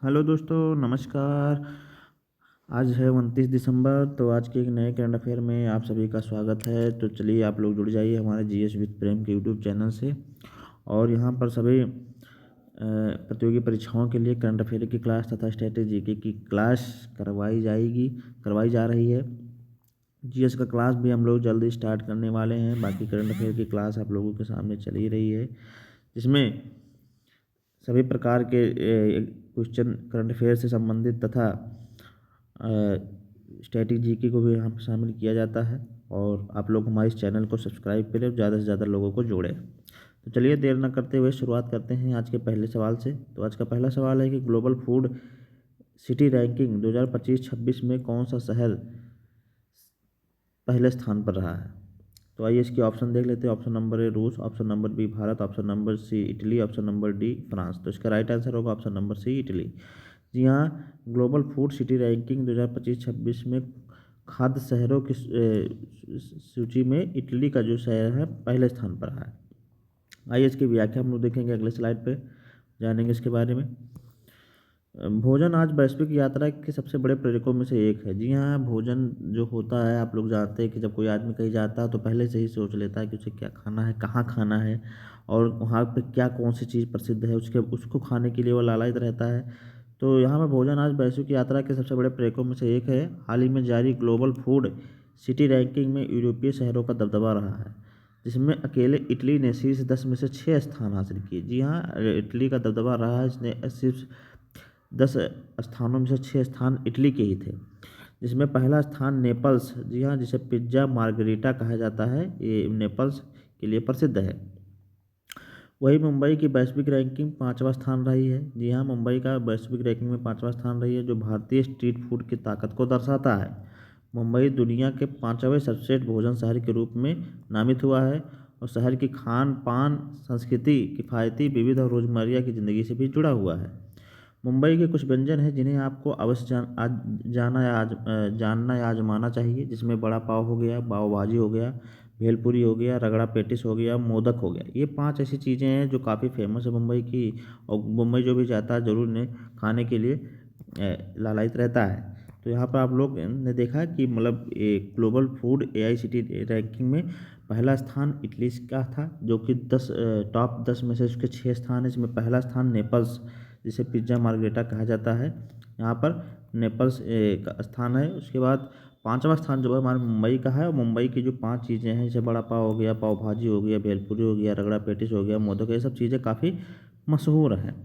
Hello दोस्तों, नमस्कार। आज है 29 दिसंबर। तो आज के एक नए करंट अफेयर में आप सभी का स्वागत है। तो चलिए आप लोग जुड़ जाइए हमारे जीएस विद प्रेम के यूट्यूब चैनल से। और यहाँ पर सभी प्रतियोगी परीक्षाओं के लिए करंट अफेयर की क्लास तथा स्ट्रेटेजी की क्लास करवाई जा रही है। जीएस का क्लास भी हम लोग जल्दी स्टार्ट करने वाले हैं। बाकी करंट अफेयर की क्लास आप लोगों के सामने चल ही रही है, जिसमें सभी प्रकार के क्वेश्चन करंट अफेयर से संबंधित तथा स्टैटिक जीके को भी यहाँ पर शामिल किया जाता है। और आप लोग हमारे इस चैनल को सब्सक्राइब करें और ज़्यादा से ज़्यादा लोगों को जोड़ें। तो चलिए देर न करते हुए शुरुआत करते हैं आज के पहले सवाल से। तो आज का पहला सवाल है कि ग्लोबल फूड सिटी रैंकिंग 2025-26 में कौन सा शहर पहले स्थान पर रहा है। तो आइए इसके ऑप्शन देख लेते हैं। ऑप्शन नंबर ए रूस, option number B Bharat, option number C Italy, option number D France. तो इसका राइट आंसर होगा ऑप्शन नंबर सी इटली। जी हाँ, ग्लोबल फूड सिटी रैंकिंग 2025-26 में खाद्य शहरों की सूची में इटली का जो शहर है पहले स्थान पर है। आइए इसकी व्याख्या हम लोग देखेंगे अगले स्लाइड पे, जानेंगे इसके बारे में। भोजन आज वैश्विक यात्रा के सबसे बड़े प्रेरकों में से एक है। जी हाँ, भोजन जो होता है आप लोग जानते हैं कि जब कोई आदमी कहीं जाता है तो पहले से ही सोच लेता है कि उसे क्या खाना है, कहाँ खाना है और वहाँ पे क्या कौन सी चीज़ प्रसिद्ध है, उसको खाने के लिए वो लालायित रहता है। तो यहाँ पर भोजन आज वैश्विक यात्रा के सबसे बड़े प्रेरकों में से एक है। हाल ही में जारी ग्लोबल फूड सिटी रैंकिंग में यूरोपीय शहरों का दबदबा रहा है, जिसमें अकेले इटली ने शीर्ष 10 में से 6 स्थान हासिल किए। जी हाँ, इटली का दबदबा रहा है। इसने शीर्ष 10 स्थानों में से 6 स्थान इटली के ही थे, जिसमें पहला स्थान नेपल्स, जी हाँ, जिसे पिज्ज़ा मार्गरीटा कहा जाता है, ये नेपल्स के लिए प्रसिद्ध है। वही मुंबई की वैश्विक रैंकिंग 5वां स्थान रही है। जी हाँ, मुंबई का वैश्विक रैंकिंग में 5वां स्थान रही है, जो भारतीय स्ट्रीट फूड की ताकत को दर्शाता है। मुंबई दुनिया के 5वें सर्वश्रेष्ठ भोजन शहर के रूप में नामित हुआ है और शहर की खान पान संस्कृति किफ़ायती, विविध और रोज़मर्रा की ज़िंदगी से भी जुड़ा हुआ है। मुंबई के कुछ व्यंजन हैं जिन्हें आपको अवश्य जानना या आजमाना चाहिए, जिसमें बड़ा पाव हो गया, पाव भाजी हो गया, भेलपुरी हो गया, रगड़ा पेटिस हो गया, मोदक हो गया। ये 5 ऐसी चीज़ें हैं जो काफ़ी फेमस है मुंबई की, और मुंबई जो भी जाता है ज़रूर इन्हें खाने के लिए लालायित रहता है। तो यहाँ पर आप लोग ने देखा कि मतलब ग्लोबल फूड AICTE रैंकिंग में पहला स्थान इटली का था, जो कि टॉप 10 में से उसके 6 स्थान है। इसमें पहला स्थान नेपल्स, जिसे पिज्ज़ा मार्गरेटा कहा जाता है, यहाँ पर नेपल्स का स्थान है। उसके बाद 5वां स्थान जो है हमारे मुंबई का है। और मुंबई की जो 5 चीज़ें हैं, जैसे बड़ा पाव हो गया, पाव भाजी हो गया, भेलपुरी हो गया, रगड़ा पेटिस हो गया, मोदक, ये सब चीज़ें काफ़ी मशहूर हैं।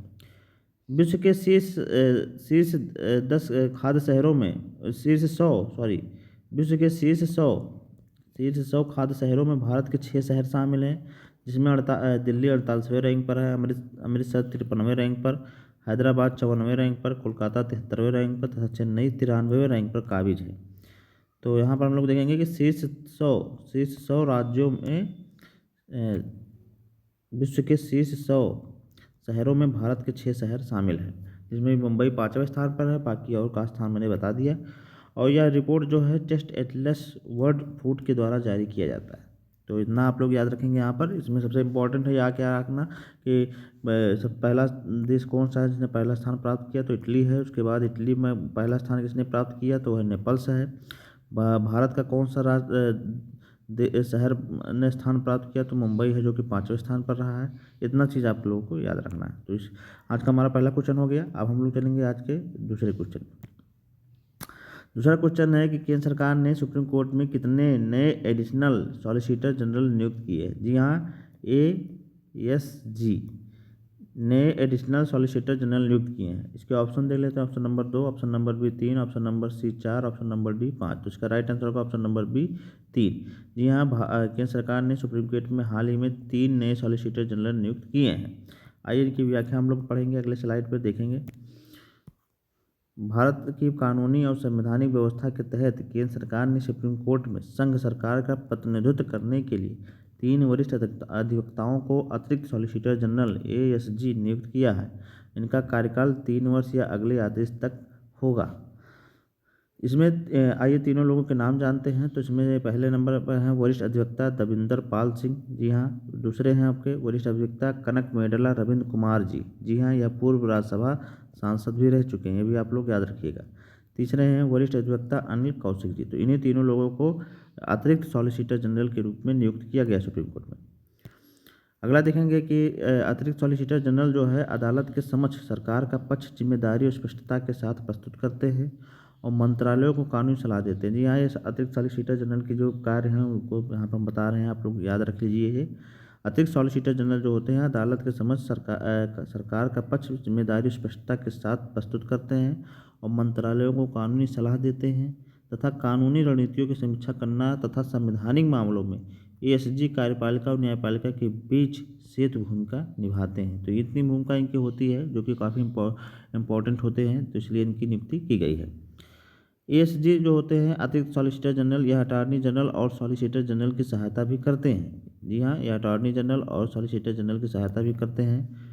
विश्व के शीर्ष 10 खाद्य शहरों में शीर्ष 100 सॉरी विश्व के शीर्ष 100 खाद्य शहरों में भारत के 6 शहर शामिल हैं, जिसमें दिल्ली 48वें रैंक पर है, अमृतसर 53वें रैंक पर, हैदराबाद 54वें रैंक पर, कोलकाता 73वें रैंक पर तथा चेन्नई 93वें रैंक पर काबिज है। तो यहाँ पर हम लोग देखेंगे कि शीर्ष 100 राज्यों में विश्व के शीर्ष 100 शहरों में भारत के 6 शहर शामिल हैं, जिसमें मुंबई 5वें स्थान पर है। बाकी और का स्थान मैंने बता दिया। और यह रिपोर्ट जो है टेस्ट एटलस वर्ल्ड फूड के द्वारा जारी किया जाता है। तो इतना आप लोग याद रखेंगे। यहाँ पर इसमें सबसे इम्पोर्टेंट है यहाँ क्या रखना कि सब पहला देश कौन सा है जिसने पहला स्थान प्राप्त किया, तो इटली है। उसके बाद इटली में पहला स्थान किसने प्राप्त किया, तो वह नेपल्स है। भारत का कौन सा शहर ने स्थान प्राप्त किया, तो मुंबई है, जो कि 5वें स्थान पर रहा है। इतना चीज़ आप लोगों को याद रखना है। तो आज का हमारा पहला क्वेश्चन हो गया। अब हम लोग चलेंगे आज के दूसरे क्वेश्चन। दूसरा क्वेश्चन है कि केंद्र सरकार ने सुप्रीम कोर्ट में कितने नए एडिशनल सॉलिसिटर जनरल नियुक्त किए। जी हाँ, ASG नए एडिशनल सॉलिसिटर जनरल नियुक्त किए हैं। इसके ऑप्शन देख लेते हैं। Option number 2, option number B 3, option number C 4, option number D 5। तो इसका राइट आंसर होगा ऑप्शन नंबर बी 3। जी हाँ, केंद्र सरकार ने सुप्रीम कोर्ट में हाल ही में 3 नए सॉलिसिटर जनरल नियुक्त किए हैं। आइए इनकी व्याख्या हम लोग पढ़ेंगे, अगले स्लाइड पर देखेंगे। भारत की कानूनी और संवैधानिक व्यवस्था के तहत केंद्र सरकार ने सुप्रीम कोर्ट में संघ सरकार का प्रतिनिधित्व करने के लिए 3 वरिष्ठ अधिवक्ताओं को अतिरिक्त सॉलिसिटर जनरल ASG नियुक्त किया है। इनका कार्यकाल 3 वर्ष या अगले आदेश तक होगा। इसमें आइए तीनों लोगों के नाम जानते हैं। तो इसमें पहले नंबर पर हैं वरिष्ठ अधिवक्ता दविंदर पाल सिंह, जी हाँ। दूसरे हैं आपके वरिष्ठ अधिवक्ता कनक मेडला रविंद्र कुमार जी हाँ, यह पूर्व राज्यसभा सांसद भी रह चुके हैं, ये भी आप लोग याद रखिएगा। तीसरे हैं वरिष्ठ अधिवक्ता अनिल कौशिक जी। तो इन्हीं तीनों लोगों को अतिरिक्त सॉलिसिटर जनरल के रूप में नियुक्त किया गया सुप्रीम कोर्ट में। अगला देखेंगे कि अतिरिक्त सॉलिसिटर जनरल जो है अदालत के समक्ष सरकार का पक्ष जिम्मेदारी और स्पष्टता के साथ प्रस्तुत करते हैं और मंत्रालयों को कानूनी सलाह देते हैं। जी हाँ, ये अतिरिक्त सॉलिसिटर जनरल के जो कार्य हैं उनको यहाँ पर हम बता रहे हैं, आप लोग याद रख लीजिए। ये अतिरिक्त सॉलिसिटर जनरल जो होते हैं अदालत के समक्ष सरकार का पक्ष जिम्मेदारी और स्पष्टता के साथ प्रस्तुत करते हैं और मंत्रालयों को कानूनी सलाह देते हैं तथा कानूनी रणनीतियों की समीक्षा करना तथा संवैधानिक मामलों में एएसजी कार्यपालिका और न्यायपालिका के बीच सेतु भूमिका निभाते हैं। तो इतनी भूमिका इनकी होती है जो कि काफ़ी इम्पोर्टेंट होते हैं, तो इसलिए इनकी नियुक्ति की गई है। एएसजी जो होते हैं अतिरिक्त सॉलिसिटर जनरल, यह अटॉर्नी जनरल और सॉलिसिटर जनरल की सहायता भी करते हैं। जी हाँ, यह अटॉर्नी जनरल और सॉलिसिटर जनरल की सहायता भी करते हैं।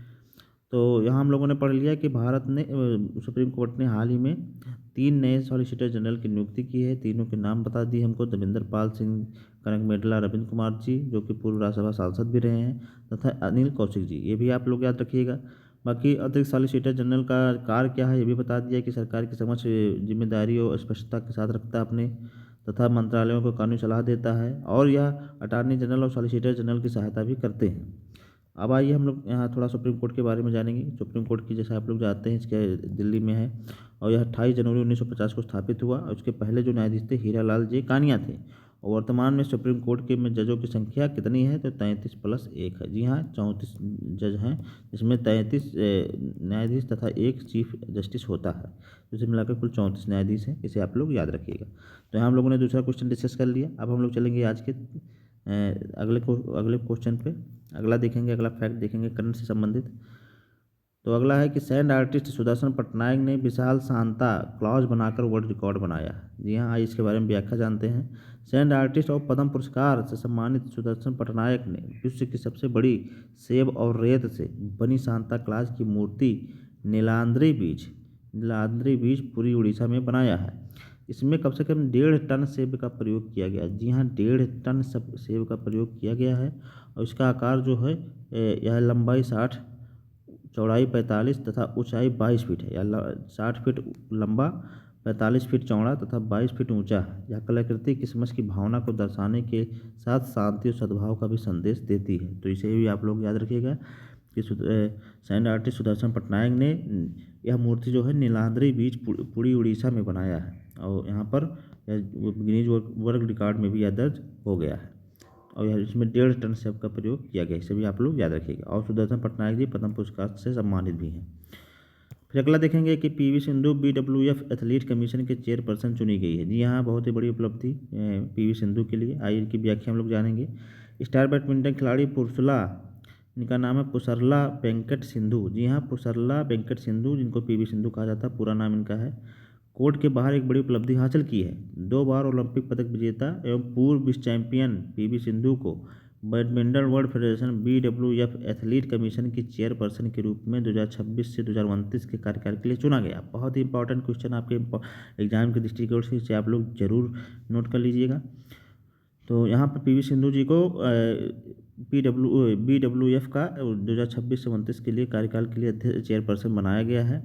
तो यहाँ हम लोगों ने पढ़ लिया कि भारत ने सुप्रीम कोर्ट ने हाल ही में 3 नए सॉलिसिटर जनरल की नियुक्ति की है। तीनों के नाम बता दिए हमको, दविंदर पाल सिंह, कनक मेडला रविंद्र कुमार जी जो कि पूर्व राज्यसभा सांसद भी रहे हैं, तथा अनिल कौशिक जी, ये भी आप लोग याद रखिएगा। बाकी अतिरिक्त सॉलिसिटर जनरल का कार्य क्या है ये भी बता दिया कि सरकार की समक्ष जिम्मेदारी और स्पष्टता के साथ रखता है अपने, तथा मंत्रालयों को कानूनी सलाह देता है और यह अटॉर्नी जनरल और सॉलिसिटर जनरल की सहायता भी करते हैं। अब आइए हम लोग यहाँ थोड़ा सुप्रीम कोर्ट के बारे में जानेंगे। सुप्रीम कोर्ट की जैसा आप लोग जानते हैं इसके दिल्ली में है और यह 28 जनवरी 1950 को स्थापित हुआ और इसके पहले जो न्यायाधीश थे हीरालाल जे कानिया थे। और वर्तमान में सुप्रीम कोर्ट के में जजों की संख्या कितनी है, तो 33+1 है। जी हाँ, 34 जज हैं जिसमें 33 न्यायाधीश तथा 1 चीफ जस्टिस होता है, इसे मिलाकर कुल 34 न्यायाधीश हैं, इसे आप लोग याद रखिएगा। तो यहाँ हम लोगों ने दूसरा क्वेश्चन डिस्कस कर लिया। अब हम लोग चलेंगे आज के अगले क्वेश्चन पे। अगला देखेंगे, अगला फैक्ट देखेंगे करंट से संबंधित। तो अगला है कि सैंड आर्टिस्ट सुदर्शन पटनायक ने विशाल शांता क्लॉज बनाकर वर्ल्ड रिकॉर्ड बनाया। जी हाँ, आइए इसके बारे में व्याख्या जानते हैं। सैंड आर्टिस्ट और पद्म पुरस्कार से सम्मानित सुदर्शन पटनायक ने विश्व की सबसे बड़ी सेब और रेत से बनी सांता क्लॉज की मूर्ति नीलांद्री बीच पूरी उड़ीसा में बनाया है। इसमें कम से कम 1.5 टन सेब का प्रयोग किया गया। जी हाँ, 1.5 टन सेब का प्रयोग किया गया है और इसका आकार जो है यह लंबाई 60, चौड़ाई 45 तथा ऊंचाई 22 फीट है। या 60 फीट लंबा, 45 फीट चौड़ा तथा 22 फीट ऊंचा है। यह कलाकृति क्रिसमस की भावना को दर्शाने के साथ शांति और सद्भाव का भी संदेश देती है। तो इसे भी आप लोग याद रखिएगा कि सैंड आर्टिस्ट सुदर्शन पटनायक ने यह मूर्ति जो है नीलांद्री बीच पूरी उड़ीसा में बनाया है और यहाँ पर गिनीज वर्ल्ड रिकॉर्ड में भी यह दर्ज हो गया है और यह इसमें 1.5 टन सेब का प्रयोग किया गया। इसे भी आप लोग याद रखिएगा। और सुदर्शन पटनायक जी पद्म पुरस्कार से सम्मानित भी हैं। फिर अगला देखेंगे कि PV Sindhu BWF athlete commission के चेयरपर्सन चुनी गई है। जी हाँ, बहुत ही बड़ी उपलब्धि पीवी सिंधु के लिए। आइए इनकी व्याख्या हम लोग जानेंगे। स्टार बैडमिंटन खिलाड़ी पुरुषला, इनका नाम है पुसरला वेंकट सिंधु। जी हाँ, पुसरला वेंकट सिंधु, जिनको पीवी सिंधु कहा जाता है, पूरा नाम इनका है, कोर्ट के बाहर एक बड़ी उपलब्धि हासिल की है। 2 बार ओलंपिक पदक विजेता एवं पूर्व विश्व चैंपियन पीवी सिंधु को badminton world federation BWF athlete commission की चेयरपर्सन के रूप में 2026 से 2029 के कार्यकाल के लिए चुना गया। बहुत ही इंपॉर्टेंट क्वेश्चन आपके एग्जाम के दृष्टिकोण से, इसे आप लोग जरूर नोट कर लीजिएगा। तो यहाँ पर पीवी सिंधु जी को BWF का 2026 से 29 के लिए कार्यकाल के लिए चेयरपर्सन बनाया गया है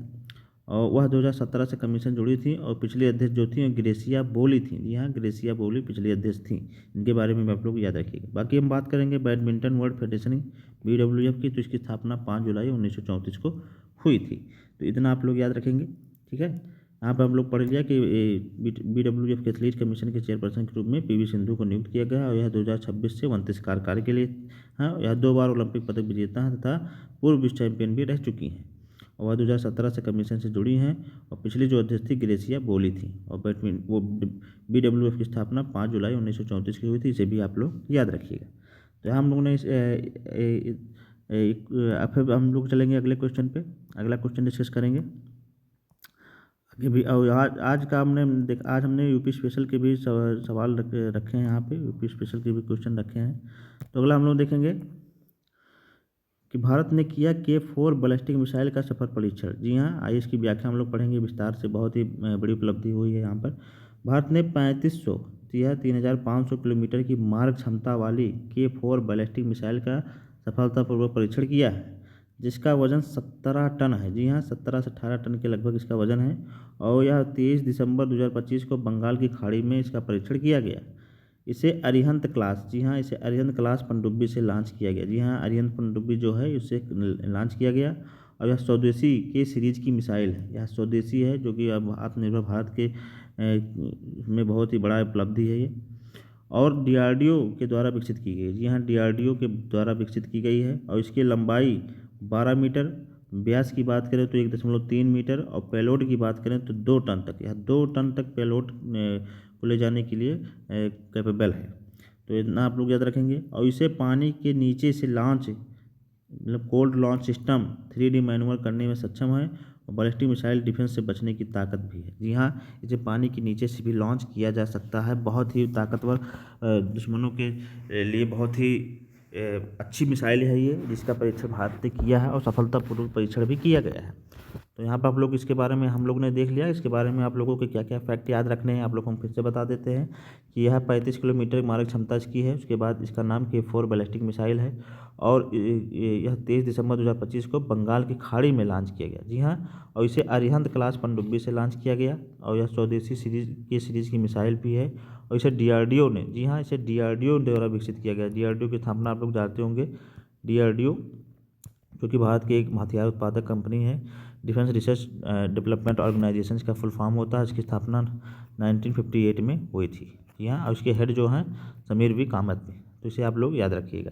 और वह 2017 से कमीशन जुड़ी थी और पिछली अध्यक्ष जो थी ग्रेसिया बोली थी। जी हाँ, ग्रेसिया बोली पिछली अध्यक्ष थी। इनके बारे में आप लोग याद रखिएगा। बाकी हम बात करेंगे बैडमिंटन वर्ल्ड फेडरेशन BWF की, तो इसकी स्थापना 5 जुलाई 1934 को हुई थी। तो इतना आप लोग याद रखेंगे, ठीक है। यहाँ पर हम लोग पढ़ लिया कि BWF के एथलीट कमीशन के चेयरपर्सन के रूप में पीवी सिंधु को नियुक्त किया गया और यह 2026 से 29 कार्यकाल के लिए। हाँ, यह 2 बार ओलंपिक पदक विजेता हैं तथा पूर्व विश्व चैंपियन भी रह चुकी हैं और वह 2017 से कमीशन से जुड़ी हैं और पिछली जो अध्यक्ष थी ग्रेसिया बोली थी और वो BWF की स्थापना 5 जुलाई 1934 की हुई थी। इसे भी आप लोग याद रखिएगा। तो हम लोगों ने फिर हम लोग चलेंगे अगले क्वेश्चन पे। अगला क्वेश्चन डिस्कस करेंगे आगे भी। और आज हमने यूपी स्पेशल के भी सवाल रखे हैं। यहाँ पे यूपी स्पेशल के भी क्वेश्चन रखे हैं। तो अगला हम लोग देखेंगे कि भारत ने किया K4 बैलिस्टिक मिसाइल का सफल परीक्षण। जी हाँ, आइए इसकी व्याख्या हम लोग पढ़ेंगे विस्तार से। बहुत ही बड़ी उपलब्धि हुई है यहाँ पर। भारत ने 3500 3,500 किलोमीटर की मारक क्षमता वाली K4 बैलिस्टिक मिसाइल का सफलतापूर्वक परीक्षण किया है, जिसका वजन 17 टन है। जी हाँ, 17 से 18 टन के लगभग इसका वजन है और यह 23 दिसंबर 2025 को बंगाल की खाड़ी में इसका परीक्षण किया गया। इसे अरिहंत क्लास, जी हाँ, इसे अरिहंत क्लास पनडुब्बी से लॉन्च किया गया। जी हाँ, अरिहंत पनडुब्बी जो है उससे लॉन्च किया गया और यह स्वदेशी के सीरीज की मिसाइल है। यह स्वदेशी है जो कि अब आत्मनिर्भर भारत के में बहुत ही बड़ा उपलब्धि है ये, और डीआरडीओ के द्वारा विकसित की गई। जी हाँ, डीआरडीओ के द्वारा विकसित की गई है और इसकी लंबाई 12 मीटर, व्यास की बात करें तो 1.3 मीटर और पेलोड की बात करें तो 2 टन तक, यह 2 टन तक पेलोड को ले जाने के लिए कैपेबल है। तो इतना आप लोग याद रखेंगे। और इसे पानी के नीचे से लॉन्च, मतलब cold launch system 3D manual करने में सक्षम है और बैलिस्टिक मिसाइल डिफेंस से बचने की ताकत भी है। जी हाँ, इसे पानी के नीचे से भी लॉन्च किया जा सकता है। बहुत ही ताकतवर दुश्मनों के लिए बहुत ही अच्छी मिसाइल है ये, जिसका परीक्षण भारत ने किया है और सफलतापूर्वक परीक्षण भी किया गया है। तो यहाँ पर आप लोग इसके बारे में हम लोग ने देख लिया। इसके बारे में आप लोगों के क्या क्या फैक्ट याद रखने हैं आप लोग हम फिर से बता देते हैं कि यह 35 किलोमीटर मारक क्षमता इसकी है। उसके बाद इसका नाम K4 बैलिस्टिक मिसाइल है और यह 23 दिसंबर 2025 को बंगाल की खाड़ी में लॉन्च किया गया। जी हाँ, और इसे अरिहंत क्लास पनडुब्बी से लॉन्च किया गया और यह स्वदेशी सीरीज की मिसाइल भी है और इसे डीआरडीओ ने, जी हाँ, इसे डीआरडीओ द्वारा विकसित किया गया। डीआरडीओ की स्थापना आप लोग जानते होंगे। डीआरडीओ जो कि भारत की एक हथियार उत्पादक कंपनी है, डिफेंस रिसर्च डेवलपमेंट ऑर्गेनाइजेशन का फुल फॉर्म होता है। इसकी स्थापना 1958 में हुई थी। जी हाँ, और उसके हेड जो हैं समीर वी कामत में, तो इसे आप लोग याद रखिएगा।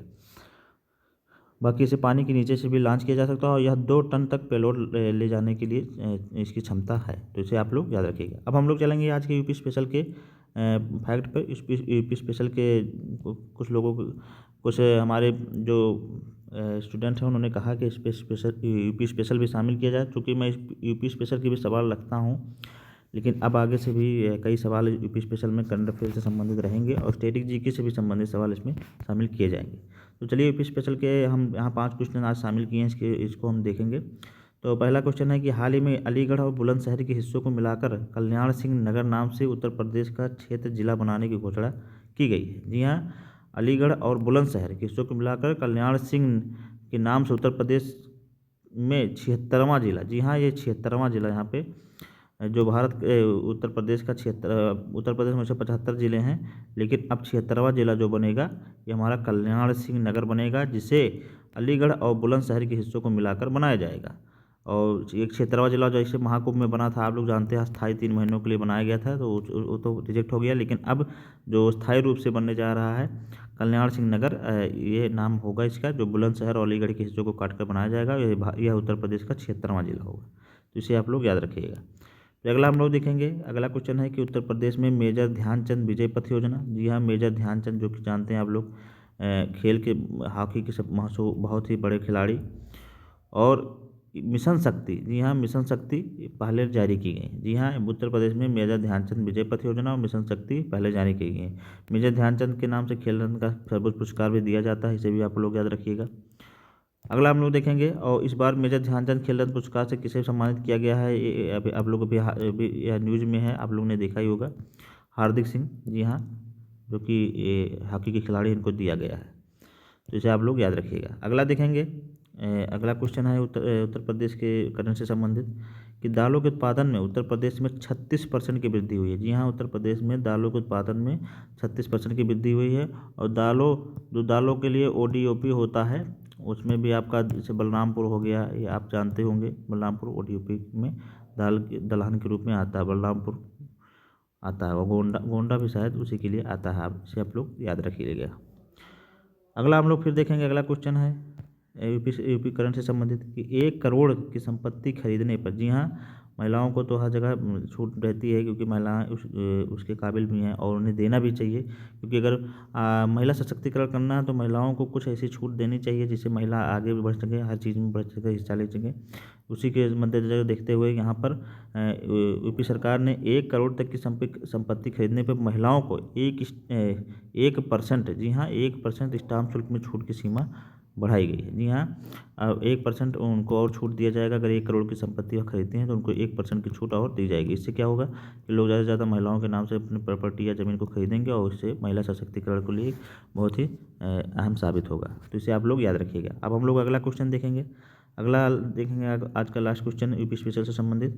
बाकी इसे पानी के नीचे से भी लॉन्च किया जा सकता है और यह 2 टन तक पेलोड ले जाने के लिए इसकी क्षमता है, तो इसे आप लोग याद रखिएगा। अब हम लोग चलेंगे आज के यूपी स्पेशल के फैक्ट पर। यूपी स्पेशल के कुछ लोगों को, कुछ हमारे जो स्टूडेंट हैं उन्होंने कहा कि यूपी स्पेशल भी शामिल किया जाए। चूँकि मैं यूपी स्पेशल के भी सवाल रखता हूँ, लेकिन अब आगे से भी कई सवाल यूपी स्पेशल में करंट अफेयर से संबंधित रहेंगे और स्टैटिक जीके से भी संबंधित सवाल इसमें शामिल किए जाएंगे। तो चलिए यूपी स्पेशल के हम यहाँ 5 क्वेश्चन आज शामिल किए हैं, इसको हम देखेंगे। तो पहला क्वेश्चन है कि हाल ही में अलीगढ़ और बुलंदशहर के हिस्सों को मिलाकर कल्याण सिंह नगर नाम से उत्तर प्रदेश का क्षेत्र जिला बनाने की घोषणा की गई है। जी हाँ, अलीगढ़ और बुलंदशहर के हिस्सों को मिलाकर कल्याण सिंह के नाम से उत्तर प्रदेश में 76वां जिला, जी हाँ, ये 76वां जिला यहाँ पे जो भारत उत्तर प्रदेश का 76, उत्तर प्रदेश में से 75 ज़िले हैं, लेकिन अब 76वां ज़िला जो बनेगा ये हमारा कल्याण सिंह नगर बनेगा, जिसे अलीगढ़ और बुलंदशहर के हिस्सों को मिलाकर बनाया जाएगा। और एक 76वां ज़िला जैसे महाकुंभ में बना था, आप लोग जानते हैं, अस्थायी 3 महीनों के लिए बनाया गया था, तो वो तो रिजेक्ट हो गया। लेकिन अब जो स्थायी रूप से बनने जा रहा है कल्याण सिंह नगर, ये नाम होगा इसका, जो बुलंदशहर और अलीगढ़ के हिस्सों को काट कर बनाया जाएगा। यह उत्तर प्रदेश का 76वां जिला होगा, तो इसे आप लोग याद रखिएगा। तो अगला हम लोग देखेंगे, अगला क्वेश्चन है कि उत्तर प्रदेश में मेजर ध्यानचंद विजय पथ योजना। जी हाँ, मेजर ध्यानचंद जो कि जानते हैं आप लोग खेल के हॉकी के सब मशहूर बहुत ही बड़े खिलाड़ी, और मिशन शक्ति, जी हाँ, मिशन शक्ति पहले जारी की गई। जी हाँ, उत्तर प्रदेश में मेजर ध्यानचंद विजय पथ योजना और मिशन शक्ति पहले जारी की गई। मेजर ध्यानचंद के नाम से खेल रत्न का सर्वोच्च पुरस्कार भी दिया जाता है, इसे भी आप लोग याद रखिएगा। अगला हम लोग देखेंगे, और इस बार मेजर ध्यानचंद खेल रत्न पुरस्कार से किसे सम्मानित किया गया है, ये अभी आप लोग अभी यह न्यूज़ में है, आप लोग ने देखा ही होगा, हार्दिक सिंह, जी हाँ, जो कि हॉकी के खिलाड़ी, इनको दिया गया है, तो इसे आप लोग याद रखिएगा। अगला देखेंगे, अगला क्वेश्चन है उत्तर प्रदेश के करंट से संबंधित कि दालों के उत्पादन में उत्तर प्रदेश में 36% की वृद्धि हुई है। जी हाँ, उत्तर प्रदेश में दालों के उत्पादन में 36% की वृद्धि हुई है। और दालों के लिए ODOP होता है, उसमें भी आपका जैसे बलरामपुर हो गया, ये आप जानते होंगे, बलरामपुर ODOP में दाल दलहन के रूप में आता है, बलरामपुर आता है, और गोंडा भी शायद उसी के लिए आता है, इसे आप लोग याद रखिएगा। अगला हम लोग फिर देखेंगे, अगला क्वेश्चन है यूपी करंट से संबंधित कि 1 करोड़ की संपत्ति खरीदने पर, जी हाँ, महिलाओं को तो हर जगह छूट रहती है, क्योंकि महिलाएं उसके काबिल भी हैं और उन्हें देना भी चाहिए, क्योंकि अगर महिला सशक्तिकरण करना है तो महिलाओं को कुछ ऐसी छूट देनी चाहिए जिससे महिला आगे भी बढ़ सके, हर चीज़ में बढ़ सके, हिस्सा ले सके। उसी के मद्देनजर देखते हुए यहाँ पर यूपी सरकार ने 1 करोड़ तक की संपत्ति खरीदने पर महिलाओं को 1%, जी हाँ, 1% स्टाम्प शुल्क में छूट की सीमा बढ़ाई गई है। जी हाँ, 1% उनको और छूट दिया जाएगा। अगर 1 करोड़ की संपत्ति वो खरीदते हैं तो उनको 1% की छूट और दी जाएगी। इससे क्या होगा कि लोग ज़्यादा से ज़्यादा महिलाओं के नाम से अपनी प्रॉपर्टी या ज़मीन को खरीदेंगे और इससे महिला सशक्तिकरण के लिए बहुत ही अहम साबित होगा। तो इसे आप लोग याद रखिएगा। अब हम लोग अगला क्वेश्चन देखेंगे। अगला देखेंगे आज का लास्ट क्वेश्चन यूपी स्पेशल से संबंधित,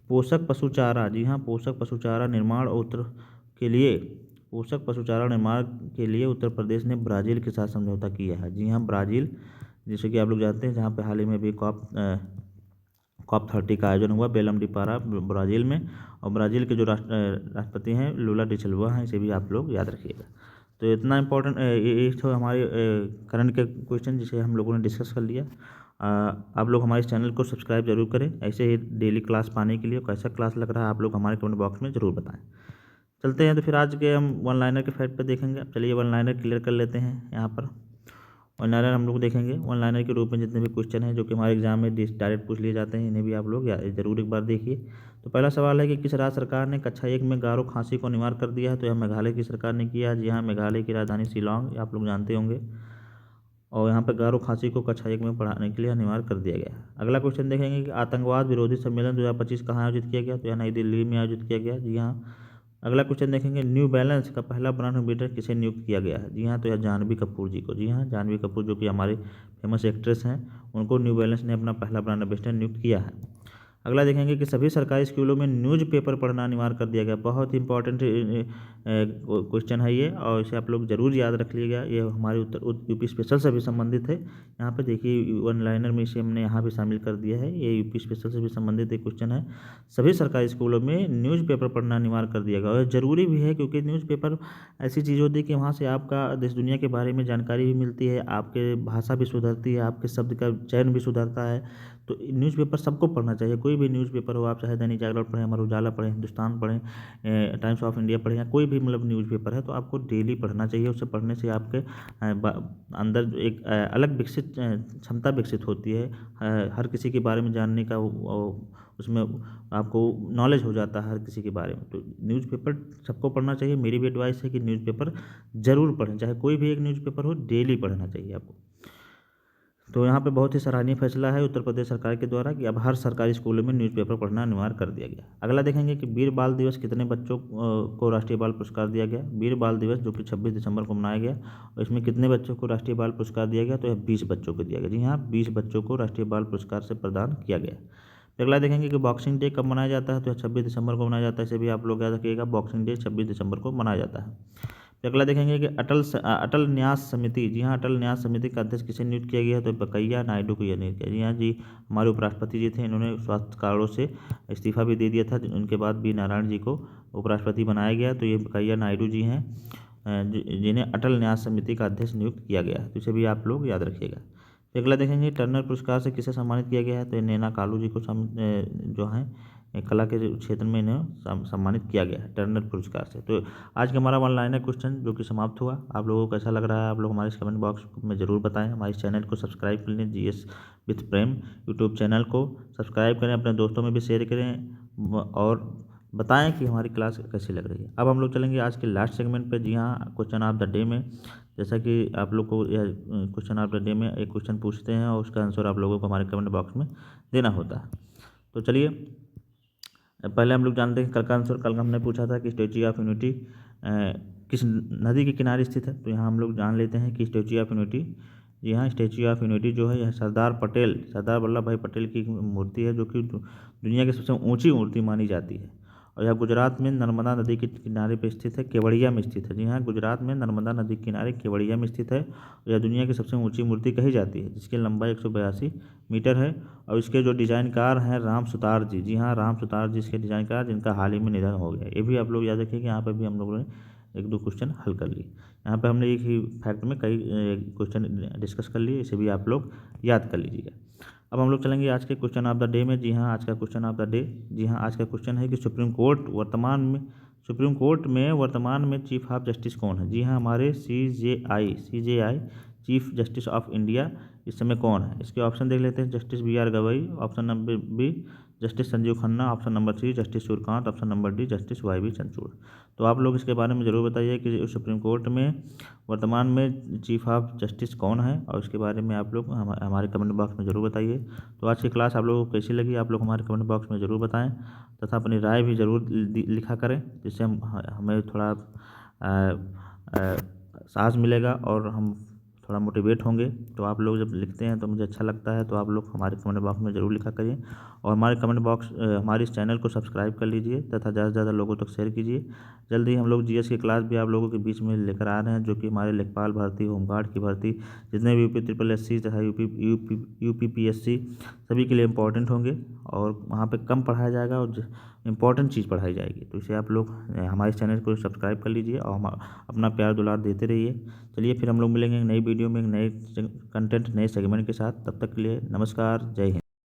पोषक पशु चारा। जी हाँ, पोषक पशु चारा निर्माण और के लिए पोषक पशु चारा निर्माण के लिए उत्तर प्रदेश ने ब्राज़ील के साथ समझौता किया है। जी हाँ, ब्राज़ील, जैसे कि आप लोग जानते हैं, जहाँ पे हाल ही में भी COP30 का आयोजन हुआ बेलम डी पारा ब्राज़ील में, और ब्राज़ील के जो राष्ट्रपति हैं लूला डी सिल्वा हैं। इसे भी आप लोग याद रखिएगा। तो इतना इम्पोर्टेंट ये तो हमारे करंट के क्वेश्चन जिसे हम लोगों ने डिस्कस कर लिया। आप लोग हमारे इस चैनल को सब्सक्राइब जरूर करें। ऐसे ही डेली क्लास पाने के लिए कैसा क्लास लग रहा है आप लोग हमारे कमेंट बॉक्स में ज़रूर बताएं। चलते हैं तो फिर आज के हम वन लाइनर के फैक्ट पे देखेंगे। अब चलिए वन लाइनर क्लियर कर लेते हैं। यहाँ पर वन लाइनर हम लोग देखेंगे। वन लाइनर के रूप में जितने भी क्वेश्चन हैं जो कि हमारे एग्जाम में डायरेक्ट पूछ लिए जाते हैं, इन्हें भी आप लोग ज़रूर एक बार देखिए। तो पहला सवाल है कि किस राज्य सरकार ने कक्षा 1 में गारो खांसी को अनिवार्य कर दिया है? तो यह मेघालय की सरकार ने किया है। जी हाँ, मेघालय की राजधानी शिलांग, आप लोग जानते होंगे, और यहाँ पर गारो खांसी को कक्षा 1 में पढ़ाने के लिए अनिवार्य कर दिया गया है। अगला क्वेश्चन देखेंगे कि आतंकवाद विरोधी सम्मेलन 2025 कहाँ आयोजित किया गया? तो यह नई दिल्ली में आयोजित किया गया। जी हाँ। अगला क्वेश्चन देखेंगे, न्यू बैलेंस का पहला ब्रांड एम्बेसडर किसे नियुक्त किया गया है? जी हाँ, तो यह जानवी कपूर जी को। जी हाँ, जानवी कपूर जो कि हमारे फेमस एक्ट्रेस हैं, उनको न्यू बैलेंस ने अपना पहला ब्रांड एम्बेसडर नियुक्त किया है। अगला देखेंगे कि सभी सरकारी स्कूलों में न्यूज़पेपर पढ़ना अनिवार्य कर दिया गया। बहुत ही इंपॉर्टेंट क्वेश्चन है ये, और इसे आप लोग जरूर याद रख लीजिएगा। ये हमारे यूपी स्पेशल से भी संबंधित है। यहाँ पे देखिए वन लाइनर में इसे हमने यहाँ भी शामिल कर दिया है। ये यूपी स्पेशल से भी संबंधित एक क्वेश्चन है। सभी सरकारी स्कूलों में न्यूज़पेपर पढ़ना अनिवार्य कर दिया गया, और ज़रूरी भी है क्योंकि न्यूज़पेपर ऐसी चीज़ होती है कि वहाँ से आपका देश दुनिया के बारे में जानकारी भी मिलती है, आपके भाषा भी सुधरती है, आपके शब्द का चयन भी सुधरता है। तो न्यूज़पेपर सबको पढ़ना चाहिए। कोई भी न्यूज़पेपर हो, आप चाहे दैनिक जागरण पढ़ें, अमर उजाला पढ़ें, हिंदुस्तान पढ़ें, टाइम्स ऑफ इंडिया पढ़ें, या कोई भी मतलब न्यूज़पेपर है तो आपको डेली पढ़ना चाहिए। उससे पढ़ने से आपके अंदर जो एक अलग विकसित क्षमता विकसित होती है। हर किसी के बारे में जानने का उसमें आपको नॉलेज हो जाता है हर किसी के बारे में। तो न्यूज़पेपर सबको पढ़ना चाहिए। मेरी भी एडवाइस है कि न्यूज़पेपर ज़रूर पढ़ें, चाहे कोई भी एक न्यूज़पेपर हो, डेली पढ़ना चाहिए आपको। तो यहाँ पे बहुत ही सराहनीय फैसला है उत्तर प्रदेश सरकार के द्वारा कि अब हर सरकारी स्कूलों में न्यूज़पेपर पढ़ना अनिवार्य कर दिया गया। अगला देखेंगे कि वीर बाल दिवस कितने बच्चों को राष्ट्रीय बाल पुरस्कार दिया गया? वीर बाल दिवस जो कि 26 दिसंबर को मनाया गया, और इसमें कितने बच्चों को राष्ट्रीय बाल पुरस्कार दिया गया? तो यह 20 बच्चों को दिया गया। जी हाँ, 20 बच्चों को राष्ट्रीय बाल पुरस्कार से प्रदान किया गया। अगला देखेंगे कि बॉक्सिंग डे कब मनाया जाता है? तो यह 26 दिसंबर को मनाया जाता है। इसे भी आप लोग याद रखिएगा, बॉक्सिंग डे 26 दिसंबर को मनाया जाता है। अगला देखेंगे कि अटल न्यास समिति। जी हाँ, अटल न्यास समिति का अध्यक्ष किसे नियुक्त किया गया है? तो बकैया नायडू को यह नियुक्त किया। जी हाँ जी, हमारे उपराष्ट्रपति जी थे, इन्होंने स्वास्थ्य कारणों से इस्तीफा भी दे दिया था। उनके बाद बी नारायण जी को उपराष्ट्रपति बनाया गया। तो ये बकैया नायडू जी हैं जिन्हें अटल न्यास समिति का अध्यक्ष नियुक्त किया गया है। तो इसे भी आप लोग याद रखिएगा। अगला देखेंगे टर्नर पुरस्कार से किसे सम्मानित किया गया है? तो नैना कालू जी को जो हैं कला के क्षेत्र में इन्हें सम्मानित किया गया है टर्नर पुरस्कार से। तो आज का हमारा वन लाइनर क्वेश्चन जो कि समाप्त हुआ। आप लोगों को कैसा लग रहा है आप लोग हमारे इस कमेंट बॉक्स में ज़रूर बताएं। हमारे इस चैनल को सब्सक्राइब कर लें, GS with Prem YouTube channel को सब्सक्राइब करें, अपने दोस्तों में भी शेयर करें और बताएं कि हमारी क्लास कैसी लग रही है। अब हम लोग चलेंगे आज के लास्ट सेगमेंट पे। जी हाँ, क्वेश्चन ऑफ द डे में, जैसा कि आप लोग को यह क्वेश्चन ऑफ द डे में एक क्वेश्चन पूछते हैं और उसका आंसर आप लोगों को हमारे कमेंट बॉक्स में देना होता है। तो चलिए पहले हम लोग जानते हैं कल का आंसर। कल हमने पूछा था कि स्टैच्यू ऑफ यूनिटी किस नदी के किनारे स्थित है? तो यहाँ हम लोग जान लेते हैं कि स्टैच्यू ऑफ यूनिटी, जी हाँ, स्टैच्यू ऑफ यूनिटी जो है यह सरदार वल्लभ भाई पटेल की मूर्ति है, जो कि दुनिया की सबसे ऊंची मूर्ति मानी जाती है, और यह गुजरात में नर्मदा नदी के किनारे पर स्थित है, केवड़िया में स्थित है। जी हाँ, गुजरात में नर्मदा नदी के किनारे केवड़िया में स्थित है। यह दुनिया की सबसे ऊंची मूर्ति कही जाती है, जिसकी लंबाई 182 मीटर है, और इसके जो डिज़ाइनकार हैं राम सुतार जी। जी हाँ, राम सुतार जी इसके डिज़ाइनकार, जिनका हाल ही में निधन हो गया। ये भी आप लोग याद रखिए कि यहाँ पर भी हम लोगों ने 1-2 क्वेश्चन हल कर लिए। यहाँ पे हमने एक ही फैक्ट में कई क्वेश्चन डिस्कस कर लिए, इसे भी आप लोग याद कर लीजिएगा। अब हम लोग चलेंगे आज के क्वेश्चन ऑफ द डे में। जी हाँ, आज का क्वेश्चन ऑफ द डे, जी हाँ, आज का क्वेश्चन है कि सुप्रीम कोर्ट में वर्तमान में चीफ ऑफ जस्टिस कौन है? जी हाँ, हमारे CJI chief justice of India इस समय कौन है? इसके ऑप्शन देख लेते हैं। Justice BR Gavai, option number B justice Sanjiv Khanna, option number C justice Suryakant, option number D justice Y B Chandrachud. तो आप लोग इसके बारे में ज़रूर बताइए कि सुप्रीम कोर्ट में वर्तमान में चीफ ऑफ जस्टिस कौन है, और इसके बारे में आप लोग हमारे कमेंट बॉक्स में ज़रूर बताइए। तो आज की क्लास आप लोगों को कैसी लगी, आप लोग हमारे कमेंट बॉक्स में ज़रूर बताएं, तथा अपनी राय भी ज़रूर लिखा करें, जिससे हमें थोड़ा साहस मिलेगा और हम थोड़ा मोटिवेट होंगे। तो आप लोग जब लिखते हैं तो मुझे अच्छा लगता है। तो आप लोग हमारे कमेंट बॉक्स में ज़रूर लिखा करिए, और हमारे कमेंट बॉक्स हमारे इस चैनल को सब्सक्राइब कर लीजिए, तथा ज़्यादा से ज़्यादा लोगों तक शेयर कीजिए। जल्दी हम लोग जीएस की क्लास भी आप लोगों के बीच में लेकर आ रहे हैं, जो कि हमारे लेखपाल भर्ती, होमगार्ड की भर्ती, जितने भी यूपी ट्रिपल एससी तथा यूपी पीएससी सभी के लिए इम्पोर्टेंट होंगे, और वहाँ पे कम पढ़ाया जाएगा और इम्पॉर्टेंट चीज़ पढ़ाई जाएगी। तो इसे आप लोग हमारे चैनल को सब्सक्राइब कर लीजिए और अपना प्यार दुलार देते रहिए। चलिए फिर हम लोग मिलेंगे नई वीडियो में, नए कंटेंट, नए सेगमेंट के साथ। तब तक के लिए नमस्कार, जय हिंद।